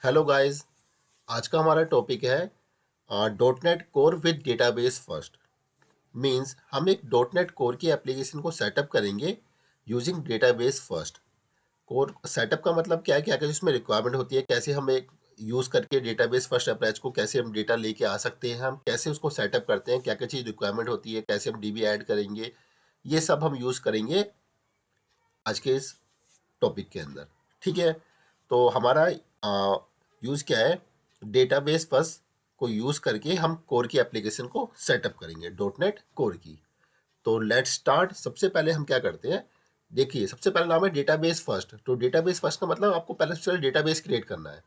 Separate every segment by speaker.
Speaker 1: Hello guys. आज का हमारा टॉपिक है dot net core with database first. Means हम एक डॉट नेट कोर की एप्लीकेशन को सेटअप करेंगे using database first. Core setup का मतलब क्या है, क्या क्या इसमें रिक्वायरमेंट होती है, कैसे हम एक यूज़ करके डेटाबेस फर्स्ट अप्रोच को कैसे हम डेटा लेके आ सकते हैं, हम कैसे उसको सेटअप करते हैं, क्या क्या चीज़ रिक्वायरमेंट होती है, कैसे हम डीबी ऐड करेंगे, ये सब हम यूज़ करेंगे आज के इस टॉपिक के अंदर। ठीक है, तो हमारा यूज़ क्या है, डेटाबेस फर्स्ट को यूज़ करके हम कोर की एप्लीकेशन को सेटअप करेंगे, डॉट नेट कोर की। तो लेट्स स्टार्ट। सबसे पहले हम क्या करते हैं, देखिए सबसे पहला नाम है डेटाबेस फर्स्ट। तो डेटाबेस फर्स्ट का मतलब आपको पहले सबसे पहले डेटाबेस क्रिएट करना है।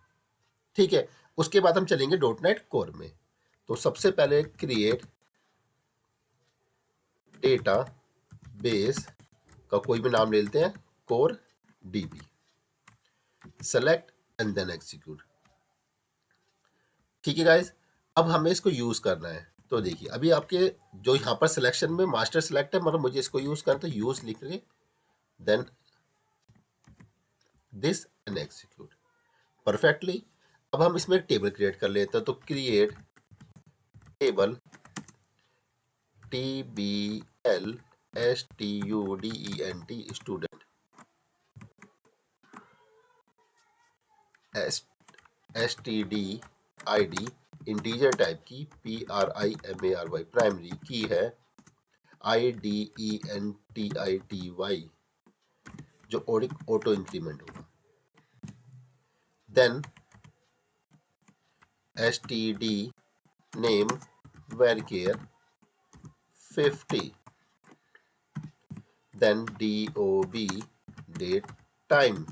Speaker 1: ठीक है, उसके बाद हम चलेंगे डॉट नेट कोर में। तो सबसे पहले क्रिएट डेटा बेस का कोई भी नाम ले लेते हैं, core DB. Select and then execute. ठीक है गाइज, अब हमें इसको यूज़ करना है। तो देखिए अभी आपके जो यहाँ पर सिलेक्शन में मास्टर सेलेक्ट है, मतलब मुझे इसको यूज़ करना, तो यूज़ लिख के then this and execute perfectly. अब हम इसमें एक टेबल क्रिएट कर लेते हैं। तो create table TBL student STD integer type की PRIMARY प्राइमरी की है IDENTITY जो ऑटो इंक्रीमेंट होगा। Then STD name varchar 50, then DOB date time.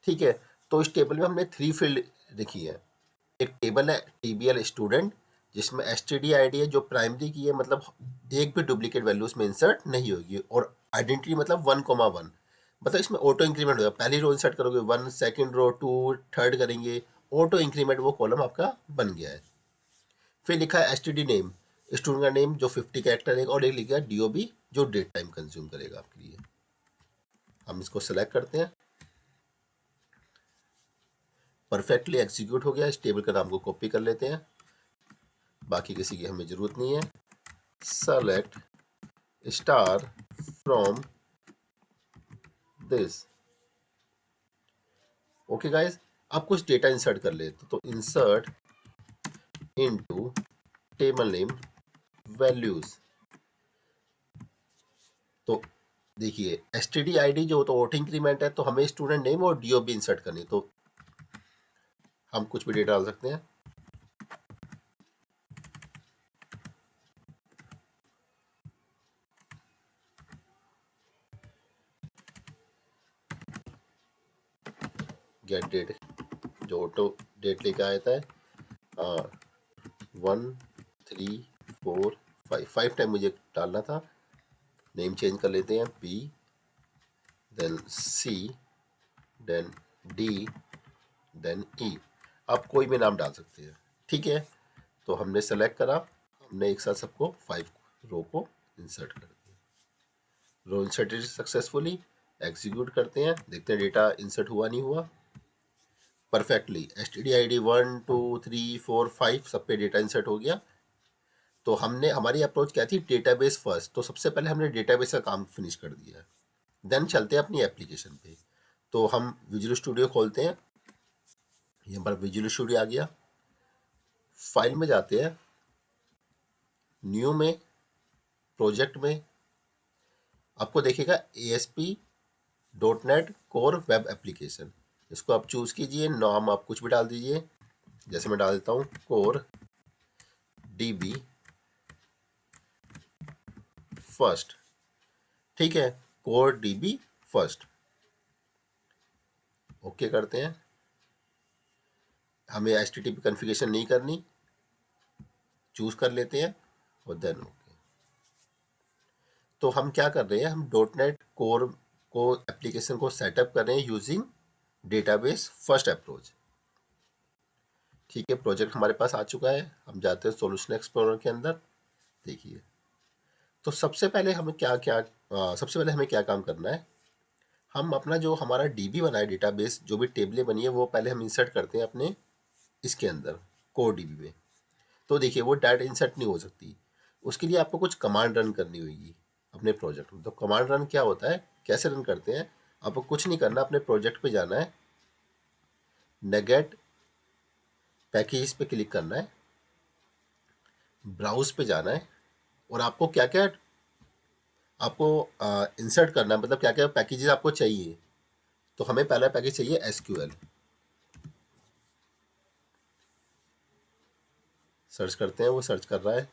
Speaker 1: ठीक है, तो इस टेबल में हमने 3 फील्ड लिखी है। एक टेबल है TBL स्टूडेंट, जिसमें STD ID है जो प्राइमरी की है, मतलब एक भी डुप्लीकेट वैल्यू उसमें इंसर्ट नहीं होगी। और आइडेंटिटी मतलब 1,1, मतलब इसमें ऑटो इंक्रीमेंट होगा। पहली रो इंसर्ट करोगे 1, सेकंड रो 2, थर्ड करेंगे ऑटो इंक्रीमेंट, वो कॉलम आपका बन गया है। फिर लिखा है STD नेम, स्टूडेंट का नेम जो 50 कैरेक्टर है, और एक लिखा है DOB जो डेट टाइम कंज्यूम करेगा आपके लिए। हम इसको सेलेक्ट करते हैं, परफेक्टली एग्जीक्यूट हो गया। इस टेबल का नाम को कॉपी कर लेते हैं, बाकी किसी की हमें ज़रूरत नहीं है। Select star from this. Okay guys, अब कुछ डेटा इंसर्ट कर लेते। तो insert into table name values. तो देखिए STD ID जो तो ऑटो इंक्रीमेंट है, तो हमें स्टूडेंट नेम और DOB इंसर्ट करनी। तो हम कुछ भी डेटा डाल सकते हैं। गेट डेट जो ऑटो डेट लेके आता है, 1 3 4 5 टाइम मुझे डालना था। नेम चेंज कर लेते हैं, P then C then D then E। आप कोई भी नाम डाल सकते हैं। ठीक है, तो हमने सेलेक्ट करा, हमने एक साथ सबको 5 रो को इंसर्ट कर दिया। रो इंसर्टेड सक्सेसफुली। एग्जीक्यूट करते हैं, देखते हैं डेटा इंसर्ट हुआ नहीं हुआ। परफेक्टली STD ID 1 2 3 4 5 सब पे डेटा इंसर्ट हो गया। तो हमने, हमारी अप्रोच क्या थी, डेटाबेस फर्स्ट। तो सबसे पहले हमने डेटाबेस का काम फिनिश कर दिया। देन चलते हैं अपनी एप्लीकेशन पे। तो हम विजुअल स्टूडियो खोलते हैं, यहाँ पर विजुअल स्टूडियो आ गया। फाइल में जाते हैं, न्यू में, प्रोजेक्ट में आपको देखेगा ASP.NET कोर वेब एप्लीकेशन। इसको आप चूज़ कीजिए, नाम आप कुछ भी डाल दीजिए, जैसे मैं डाल देता हूँ कोर DB फर्स्ट। ठीक है, कोर DB फर्स्ट। ओके करते हैं, हमें HTTP कॉन्फ़िगरेशन नहीं करनी, चूज़ कर लेते हैं और देन ओके। तो हम क्या कर रहे हैं, हम डॉट नेट कोर को एप्लीकेशन को सेटअप कर रहे हैं यूजिंग डेटाबेस फर्स्ट अप्रोच। ठीक है, प्रोजेक्ट हमारे पास आ चुका है। हम जाते हैं सॉल्यूशन एक्सप्लोरर के अंदर। देखिए, तो सबसे पहले हमें क्या क्या सबसे पहले हमें क्या काम करना है, हम अपना जो हमारा डीबी बना है, डेटाबेस जो भी टेबलें बनी है, वो पहले हम इंसर्ट करते हैं अपने इसके अंदर कोर डीबी में। तो देखिए वो डायरेक्ट इंसर्ट नहीं हो सकती, उसके लिए आपको कुछ कमांड रन करनी होगी अपने प्रोजेक्ट में। तो कमांड रन क्या होता है, कैसे रन करते हैं, आपको कुछ नहीं करना, अपने प्रोजेक्ट पे जाना है, नेगेट पैकेज पे क्लिक करना है, ब्राउज पे जाना है, और आपको क्या क्या आपको इंसर्ट करना है, मतलब क्या क्या पैकेजेस आपको चाहिए। तो हमें पहला पैकेज चाहिए एसक्यूएल। सर्च करते हैं, वो सर्च कर रहा है।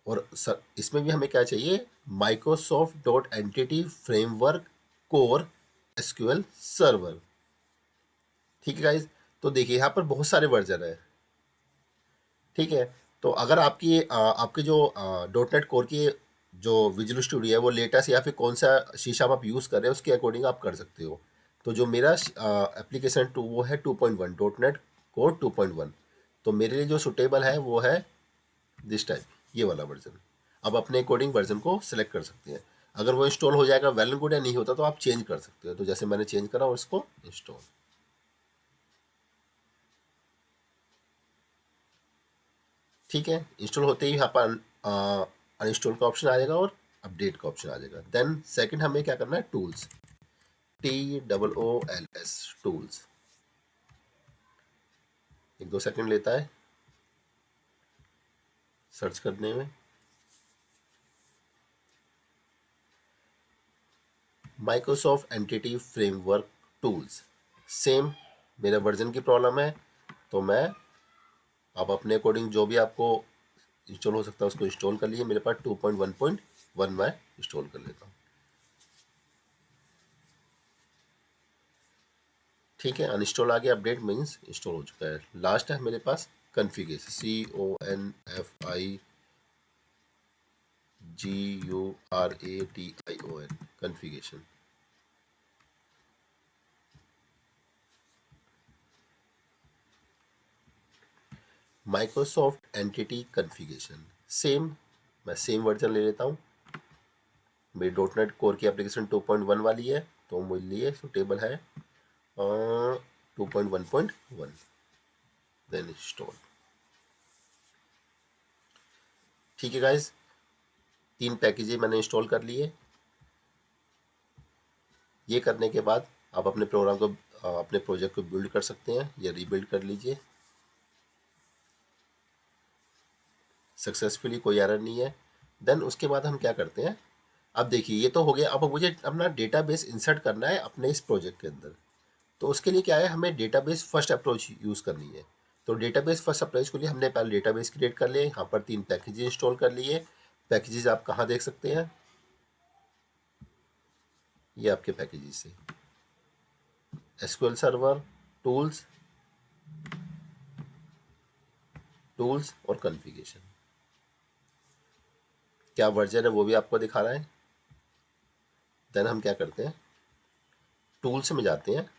Speaker 1: और इसमें भी हमें क्या चाहिए, Microsoft dot entity framework core SQL server. ठीक है गाइज, तो देखिए यहाँ पर बहुत सारे वर्जन है। ठीक है, तो अगर आपके जो डॉट नेट कोर की जो विजुअल स्टूडियो है वो लेटेस्ट या फिर कौन सा शीशा आप यूज़ कर रहे हैं उसके अकॉर्डिंग आप कर सकते हो। तो जो मेरा एप्लीकेशन टू वो है 2.1, डॉट नेट कोर 2.1। तो मेरे लिए जो सुटेबल है वो है दिस टाइप, ये वाला वर्जन। अब अपने अकॉर्डिंग वर्जन को सिलेक्ट कर सकते हैं। अगर वो इंस्टॉल हो जाएगा वेल एंड गुड, या नहीं होता तो आप चेंज कर सकते हो। तो जैसे मैंने चेंज करा और इसको इंस्टॉल। ठीक है, इंस्टॉल होते ही यहाँ पर अनइंस्टॉल का ऑप्शन आ जाएगा और अपडेट का ऑप्शन आ जाएगा। देन सेकंड हमें क्या करना है, टूल्स, TOOLS टूल्स। 1-2 सेकंड लेता है सर्च करने में। Microsoft entity framework tools, same मेरा वर्जन की प्रॉब्लम है, तो मैं अब अपने अकॉर्डिंग जो भी आपको इंस्टॉल हो सकता है उसको इंस्टॉल कर लिए। मेरे पास 2.1.1 मैं इंस्टॉल कर लेता हूँ। ठीक है, अनइंस्टॉल आ गया, अपडेट मीन्स इंस्टॉल हो चुका है। लास्ट है मेरे पास configuration, CONFIGURATION configuration. Microsoft entity configuration same, मैं सेम वर्जन ले लेता हूँ। मेरी डॉट नेट कोर की एप्लीकेशन 2.1 वाली है, तो मेरे लिए सुटेबल है 2.1.1। Then install. ठीक है गाइज, 3 पैकेजेस मैंने इंस्टॉल कर लिए। ये करने के बाद आप अपने प्रोग्राम को अपने प्रोजेक्ट को बिल्ड कर सकते हैं या रीबिल्ड कर लीजिए सक्सेसफुली, कोई एरर नहीं है। देन उसके बाद हम क्या करते हैं, अब देखिए ये तो हो गया। अब मुझे अपना डेटाबेस इंसर्ट करना है अपने इस प्रोजेक्ट के अंदर। तो उसके लिए क्या है, हमें डेटाबेस फर्स्ट अप्रोच यूज़ करनी है। तो डेटाबेस फर्स्ट अप्रोच के लिए हमने पहले डेटाबेस क्रिएट कर लिए, यहाँ पर 3 पैकेज इंस्टॉल कर लिए। पैकेजेस आप कहाँ देख सकते हैं, ये आपके पैकेजेस है, एसक्यूएल सर्वर, टूल्स, टूल्स और कॉन्फ़िगरेशन। क्या वर्जन है वो भी आपको दिखा रहा है। देन हम क्या करते हैं, टूल्स में जाते हैं,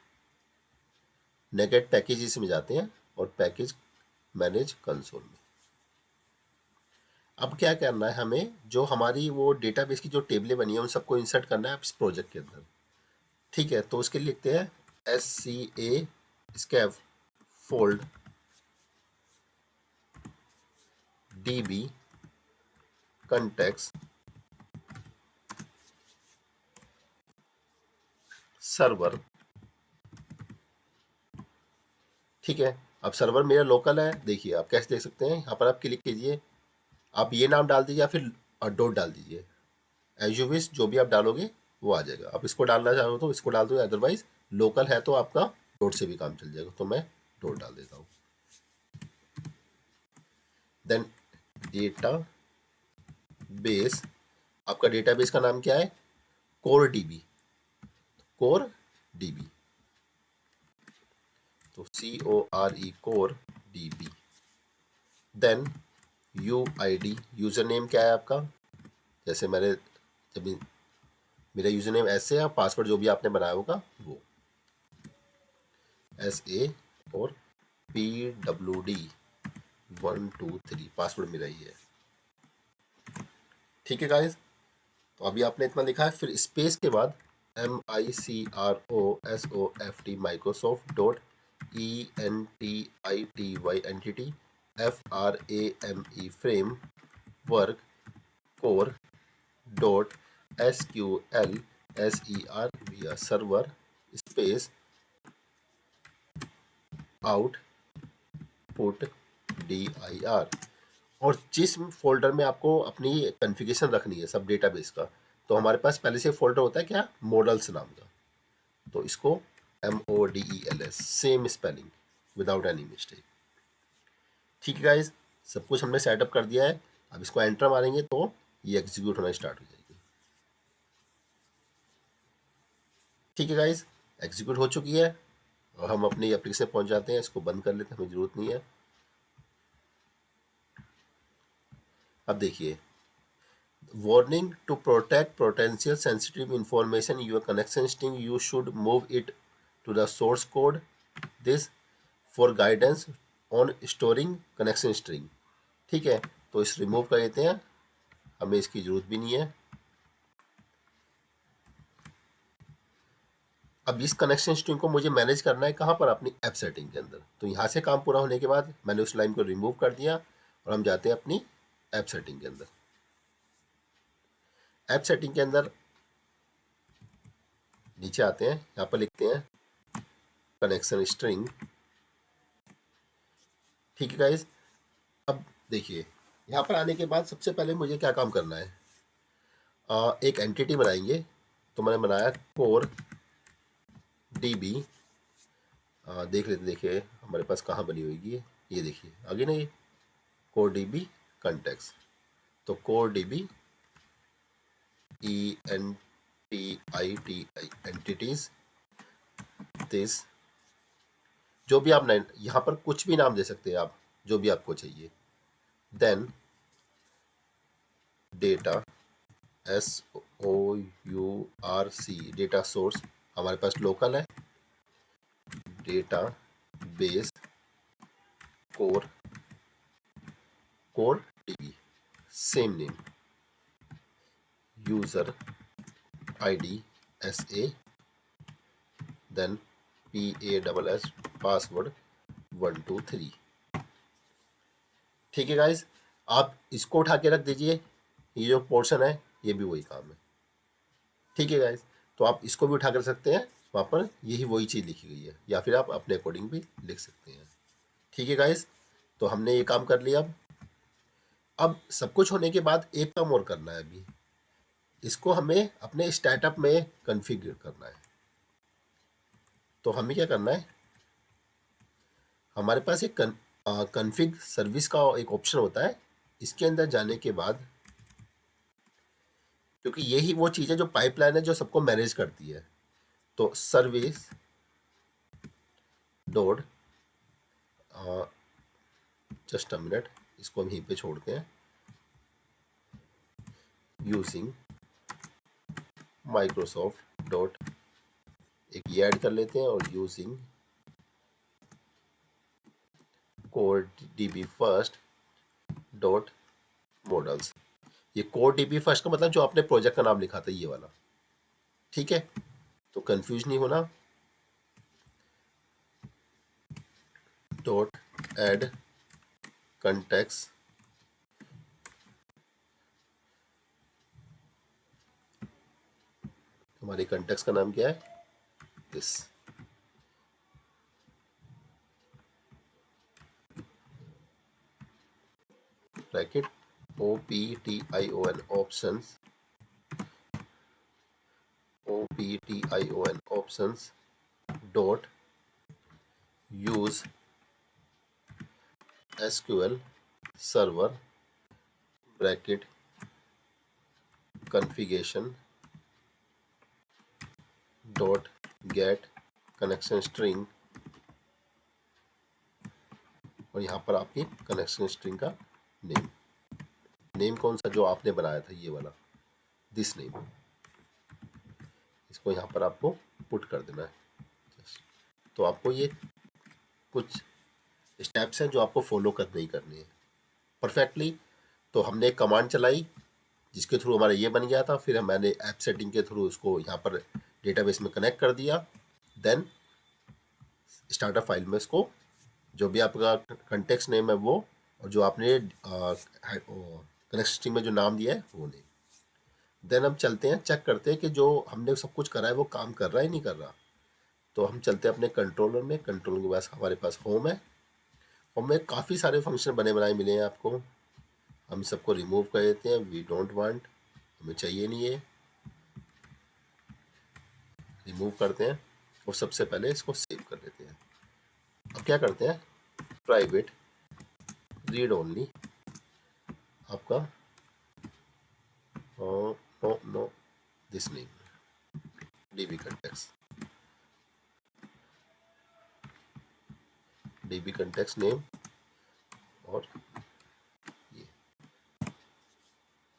Speaker 1: नेगेट पैकेजेस में जाते हैं और पैकेज मैनेज कंसोल में। अब क्या करना है हमें, जो हमारी वो डेटाबेस की जो टेबलें बनी है उन सबको इंसर्ट करना है इस प्रोजेक्ट के अंदर। ठीक है, तो उसके लिए लिखते हैं SCA scaffold DB context server. ठीक है, अब सर्वर मेरा लोकल है, देखिए आप कैसे देख सकते हैं, यहाँ पर आप क्लिक कीजिए, आप ये नाम डाल दीजिए या फिर डॉट डाल दीजिए, एज यू विश, जो भी आप डालोगे वो आ जाएगा। आप इसको डालना चाहो तो इसको डाल दो, अदरवाइज लोकल है तो आपका डॉट से भी काम चल जाएगा। तो मैं डॉट डाल देता हूँ। देन डेटा बेस, आपका डेटाबेस का नाम क्या है, कोर डीबी, कोर डीबी, तो CORE core DB. Then UID, user name क्या है आपका, जैसे मैंने जब मेरा यूजर नेम ऐसे है, पासवर्ड जो भी आपने बनाया होगा वो SA और PWD123, पासवर्ड मेरा ही है। ठीक है गाइज, तो अभी आपने इतना लिखा है, फिर स्पेस के बाद MICROSOFT Microsoft.ENTITY entity FRAME framework core .SQL SER via server space output dir। और जिस फोल्डर में आपको अपनी कॉन्फ़िगरेशन रखनी है सब डेटाबेस का, तो हमारे पास पहले से फोल्डर होता है क्या, मॉडल्स नाम का। तो इसको MODELS, same spelling without any mistake. ठीक है गाइज, सब कुछ हमने सेटअप कर दिया है। अब इसको एंटर मारेंगे तो ये एग्जीक्यूट होना स्टार्ट हो जाएगी। ठीक है गाइज, एग्जीक्यूट हो चुकी है और हम अपनी एप्लीकेशन पहुंच जाते हैं। इसको बंद कर लेते हैं, हमें ज़रूरत नहीं है। अब देखिए, warning to protect potential sensitive information your connection string, you should move it to the source code this for guidance on storing connection string। ठीक है, तो इस रिमूव कर देते हैं, हमें इसकी ज़रूरत भी नहीं है। अब इस कनेक्शन स्ट्रिंग को मुझे मैनेज करना है कहाँ पर, अपनी ऐप सेटिंग के अंदर। तो यहाँ से काम पूरा होने के बाद मैंने उस लाइन को रिमूव कर दिया और हम जाते हैं अपनी ऐप सेटिंग के अंदर। ऐप सेटिंग के अंदर नीचे आते हैं, यहाँ पर लिखते हैं कनेक्शन स्ट्रिंग। ठीक है गाइज, अब देखिए, यहाँ पर आने के बाद सबसे पहले मुझे क्या काम करना है, एक एंटिटी बनाएंगे। तो मैंने बनाया कोर DB। देख लेते, देखिए हमारे पास कहाँ बनी होगी ये देखिए आगे ना, ये कोर DB कंटेक्स्ट। तो core DB ENTITY entities this, जो भी आप यहाँ पर कुछ भी नाम दे सकते हैं आप, जो भी आपको चाहिए। Then data SOURC, data source हमारे पास लोकल है। Data base core DB, same name. User ID SA, then PASS password 1 2 3। ठीक है गाइज, आप इसको उठा के रख दीजिए, ये जो पोर्शन है ये भी वही काम है। ठीक है गाइज, तो आप इसको भी उठा कर सकते हैं, वहाँ पर यही वही चीज़ लिखी गई है, या फिर आप अपने अकॉर्डिंग भी लिख सकते हैं। ठीक है गाइज, तो हमने ये काम कर लिया। अब सब कुछ होने के बाद एक काम और करना है अभी, इसको हमें अपने स्टार्टअप में कॉन्फ़िगर करना है। तो हमें क्या करना है, हमारे पास एक कॉन्फ़िग सर्विस का एक ऑप्शन होता है। इसके अंदर जाने के बाद, क्योंकि यही वो चीज़ है जो पाइपलाइन है जो सबको मैनेज करती है, तो service dot, just a minute, इसको हम यहीं पे छोड़ते हैं। यूजिंग माइक्रोसॉफ्ट डॉट, एक ये ऐड कर लेते हैं, और using core DB first dot models. ये कोर DB फर्स्ट का मतलब जो आपने प्रोजेक्ट का नाम लिखा था, ये वाला। ठीक है, तो कंफ्यूज नहीं होना। डॉट एड कंटेक्स्ट, हमारे कंटेक्स्ट का नाम क्या है, this. Bracket OPTION options, OPTION options dot use SQL server bracket configuration dot get connection string, और यहाँ पर आपकी कनेक्शन स्ट्रिंग का नेम कौन सा जो आपने बनाया था, ये वाला, दिस नेम। इसको यहाँ पर आपको पुट कर देना है। तो आपको ये कुछ स्टेप्स हैं जो आपको फॉलो करने ही करने हैं परफेक्टली। तो हमने एक कमांड चलाई जिसके थ्रू हमारा ये बन गया था, फिर मैंने ऐप सेटिंग के थ्रू उसको यहाँ पर डेटाबेस में कनेक्ट कर दिया, देन स्टार्टर फाइल में इसको जो भी आपका कंटेक्स्ट नेम है वो, और जो आपने कनेक्शन स्ट्रिंग में जो नाम दिया है वो नेम। देन हम चलते हैं, चेक करते हैं कि जो हमने सब कुछ करा है वो काम कर रहा है नहीं कर रहा। तो हम चलते हैं अपने कंट्रोलर में। कंट्रोलर के पास हमारे पास होम है। होम में काफ़ी सारे फंक्शन बने बनाए मिले हैं आपको। हम सबको रिमूव कर देते हैं, वी डोंट वांट, हमें चाहिए नहीं है, रिमूव करते हैं और सबसे पहले इसको सेव कर देते हैं। अब क्या करते हैं, प्राइवेट रीड ओनली आपका no no this name DB context name, और ये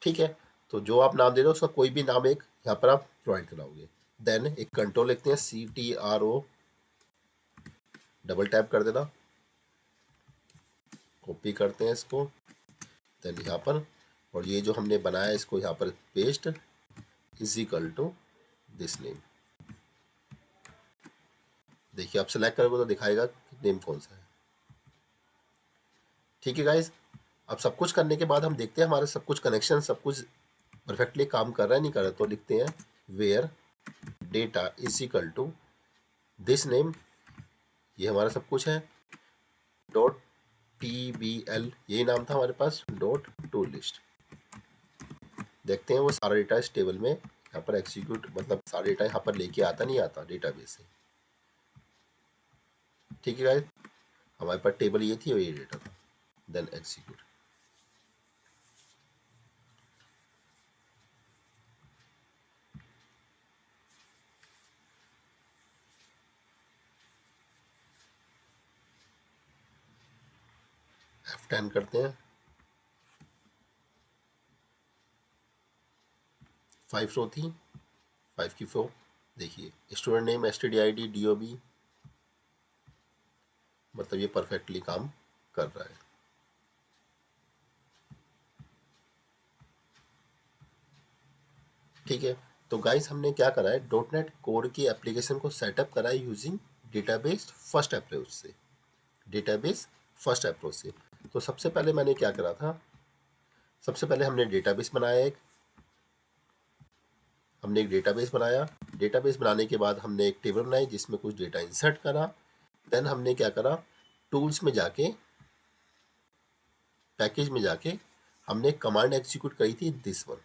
Speaker 1: ठीक है। तो जो आप नाम दे रहे हो उसका कोई भी नाम एक यहाँ पर आप प्रोवाइड कराओगे। देन एक कंट्रोल लिखते हैं, CTRO, डबल टैप कर देना, कॉपी करते हैं इसको, देन यहाँ पर, और ये जो हमने बनाया है इसको यहाँ पर paste, is equal to this name. देखिए आप सेलेक्ट करोगे तो दिखाएगा कि नेम कौन सा है। ठीक है गाइज, अब सब कुछ करने के बाद हम देखते हैं हमारे सब कुछ कनेक्शन सब कुछ परफेक्टली काम कर रहा है नहीं कर रहा। तो लिखते हैं where data is equal to this name, ये हमारा सब कुछ है, डॉट TBL, यही नाम था हमारे पास, डॉट टू लिस्ट। देखते हैं वो सारा डेटा इस टेबल में यहाँ पर एग्जीक्यूट, मतलब सारा डेटा यहाँ पर लेके आता नहीं आता डेटाबेस से। ठीक है गाइस, हमारे पास टेबल ये थी और ये डेटा था, देन एग्जीक्यूट। F10 करते हैं, 5 रो थी, 5 की 4। देखिए स्टूडेंट नेम STDID DOB, मतलब ये परफेक्टली काम कर रहा है। ठीक है, तो गाइस हमने क्या करा है, .NET कोर की एप्लीकेशन को सेटअप करा है यूजिंग डेटाबेस फर्स्ट अप्रोच से। डेटाबेस फर्स्ट अप्रोच से तो सबसे पहले मैंने क्या करा था, सबसे पहले हमने डेटाबेस बनाया एक, हमने एक डेटाबेस बनाया। डेटाबेस बनाने के बाद हमने एक टेबल बनाई जिसमें कुछ डेटा इंसर्ट करा। देन हमने क्या करा, टूल्स में जाके, पैकेज में जाके हमने कमांड एग्जीक्यूट करी थी, this one,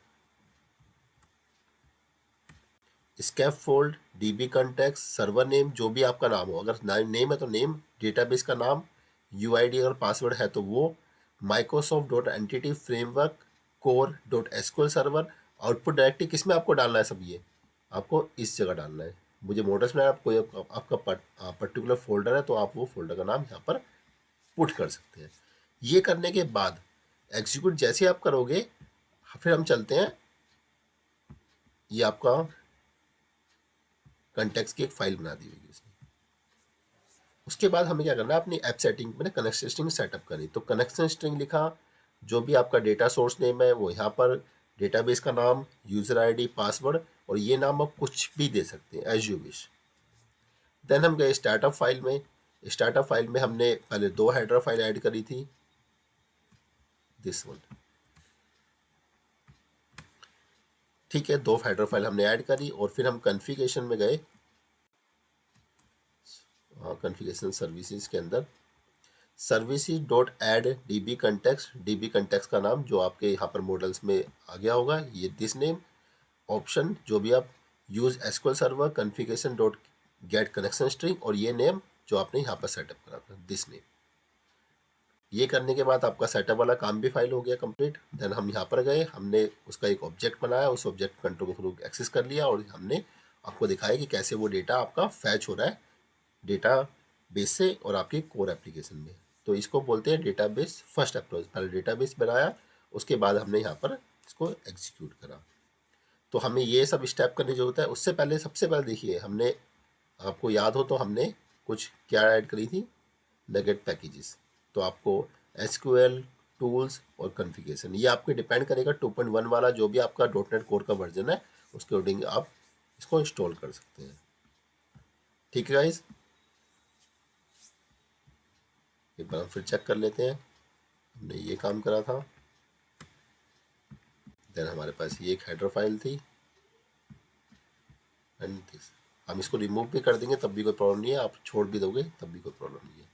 Speaker 1: scaffold DB context server name, जो भी आपका नाम हो, अगर नेम है तो नेम, डेटाबेस का नाम, UID अगर पासवर्ड है तो वो, Microsoft.Entity Framework core.SQL server. Output directly किस में आपको डालना है, सब ये आपको इस जगह डालना है। मुझे मोटर्स में आपको आपका पर्टिकुलर फोल्डर है तो आप वो फोल्डर का नाम यहाँ पर पुट कर सकते हैं। ये करने के बाद एग्जीक्यूट जैसे आप करोगे, फिर हम चलते हैं, ये आपका कंटेक्स्ट की एक फाइल बना दी होगी इसमें। उसके बाद हमें क्या करना है, अपनी ऐप सेटिंग में कनेक्शन स्ट्रिंग सेटअप करनी। तो कनेक्शन स्ट्रिंग लिखा, जो भी आपका डेटा सोर्स नेम है वो यहाँ पर, डेटाबेस का नाम, यूजर आईडी, पासवर्ड, और ये नाम आप कुछ भी दे सकते हैं एज यू विश। देन हम गए स्टार्टअप फाइल में। स्टार्टअप फाइल में हमने पहले 2 हेडर फाइल ऐड करी थी, दिस वन। ठीक है, 2 हेडर फाइल हमने ऐड करी और फिर हम कॉन्फ़िगरेशन में गए, कॉन्फ़िगरेशन सर्विसेज के अंदर services dot add DB context, DB context का नाम जो आपके यहाँ पर मॉडल्स में आ गया होगा, ये दिस नेम, ऑप्शन जो भी आप use SQL server, configuration dot get connection string, और ये नेम जो आपने यहाँ पर सेटअप करा था, दिस नेम। ये करने के बाद आपका सेटअप वाला काम भी फाइल हो गया कंप्लीट। देन हम यहाँ पर गए, हमने उसका एक ऑब्जेक्ट बनाया, उस ऑब्जेक्ट कंट्रोल को थ्रू एक्सेस कर लिया और हमने आपको दिखाया कि कैसे वो डेटा आपका फैच हो रहा है डेटा बेस से और आपकी कोर एप्लीकेशन में। तो इसको बोलते हैं डेटाबेस फर्स्ट अप्रोच। पहले डेटाबेस बनाया, उसके बाद हमने यहाँ पर इसको एग्जीक्यूट करा। तो हमें ये सब स्टेप करने की जरूरत है। उससे पहले सबसे पहले देखिए, हमने, आपको याद हो तो हमने कुछ क्या ऐड करी थी, नगेट पैकेजेस। तो आपको SQL टूल्स और कॉन्फ़िगरेशन, ये आपके डिपेंड करेगा 2.1 वाला जो भी आपका .NET कोर का वर्जन है, उसके अकॉर्डिंग आप इसको इंस्टॉल कर सकते हैं। ठीक है गाइस, एक बार हम फिर चेक कर लेते हैं। हमने ये काम करा था, देन हमारे पास ये एक हेडर फाइल थी एंड दिस। हम इसको रिमूव भी कर देंगे तब भी कोई प्रॉब्लम नहीं है, आप छोड़ भी दोगे तब भी कोई प्रॉब्लम नहीं है।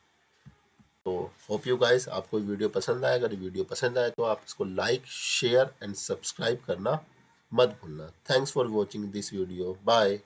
Speaker 1: तो होप यू गाइस आपको वीडियो पसंद आए। अगर वीडियो पसंद आए तो आप इसको लाइक, शेयर एंड सब्सक्राइब करना मत भूलना। Thanks for watching this video, bye.